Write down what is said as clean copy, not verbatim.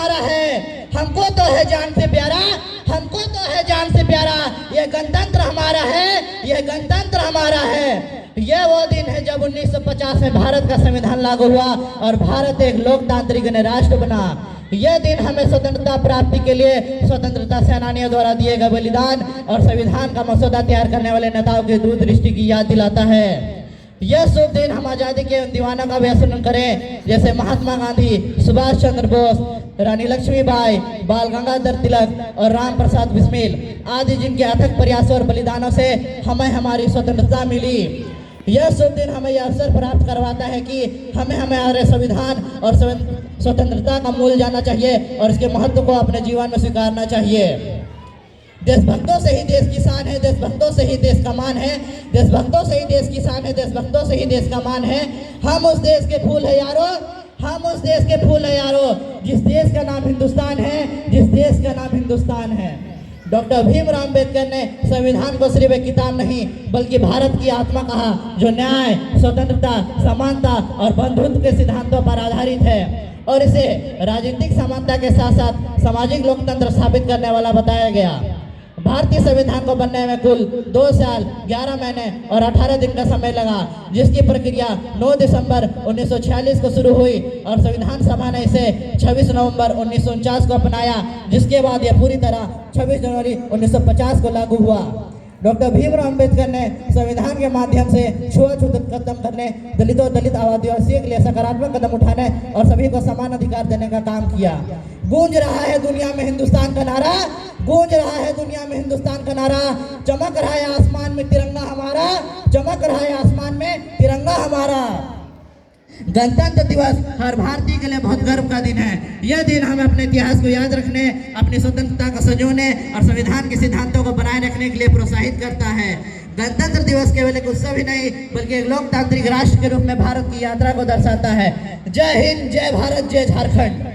हमारा है, हमको तो है जान से प्यारा, हमको तो है जान से प्यारा। ये गणतंत्र हमारा है, ये गणतंत्र हमारा है। यह वो दिन है जब 1950 में भारत का संविधान लागू हुआ और भारत एक लोकतांत्रिक राष्ट्र बना। यह दिन हमें स्वतंत्रता प्राप्ति के लिए स्वतंत्रता सेनानियों द्वारा दिए गए बलिदान और संविधान का मसौदा तैयार करने वाले नेताओं की दूरदृष्टि की याद दिलाता है। यह शुभ दिन हम आज़ादी के उन दीवानों का व्यसन करें जैसे महात्मा गांधी, सुभाष चंद्र बोस, रानी लक्ष्मीबाई, बाल गंगाधर तिलक और राम प्रसाद बिस्मिल आदि, जिनके अथक प्रयासों और बलिदानों से हमें हमारी स्वतंत्रता मिली। यह शुभ दिन हमें यह अवसर प्राप्त करवाता है कि हमें हमारे संविधान और स्वतंत्रता का मूल्य जानना चाहिए और इसके महत्व को अपने जीवन में स्वीकारना चाहिए। देशभक्तों से ही देश की शान है, देशभक्तों से ही देश का मान है, देशभक्तों से ही देश की शान है, देशभक्तों से ही देश का मान है। हम उस देश के फूल है यारो, हम उस देश के फूल है यारो, जिस देश का नाम हिंदुस्तान है, जिस देश का नाम हिंदुस्तान है। डॉक्टर भीमराव अम्बेडकर ने संविधान को सिर्फ एक किताब नहीं बल्कि भारत की आत्मा कहा, जो न्याय, स्वतंत्रता, समानता और बंधुत्व के सिद्धांतों पर आधारित है और इसे राजनीतिक समानता के साथ साथ सामाजिक लोकतंत्र स्थापित करने वाला बताया गया। भारतीय संविधान को बनने में कुल 2 साल 11 महीने और 18 दिन का समय लगा, जिसकी प्रक्रिया 9 दिसंबर 1946 को शुरू हुई और संविधान सभा ने इसे 26 नवंबर 1949 को अपनाया, जिसके बाद यह पूरी तरह 26 जनवरी 1950 को लागू हुआ। डॉक्टर भीमराव अम्बेडकर ने संविधान के माध्यम से छुआछूत खत्म करने, दलितों, दलित आदिवासियों के लिए सकारात्मक कदम उठाने और सभी को समान अधिकार देने का काम किया। गूंज रहा है दुनिया में हिंदुस्तान का नारा, गूंज रहा है दुनिया में हिंदुस्तान का नारा, चमक रहा है आसमान में तिरंगा हमारा, चमक रहा है आसमान में तिरंगा हमारा। गणतंत्र दिवस हर भारतीय के लिए बहुत गर्व का दिन है। यह दिन हमें अपने इतिहास को याद रखने, अपनी स्वतंत्रता को संजोने और संविधान के सिद्धांतों को बनाए रखने के लिए प्रोत्साहित करता है। गणतंत्र दिवस केवल एक उत्सव ही नहीं बल्कि एक लोकतांत्रिक राष्ट्र के रूप में भारत की यात्रा को दर्शाता है। जय हिंद, जय भारत, जय झारखंड।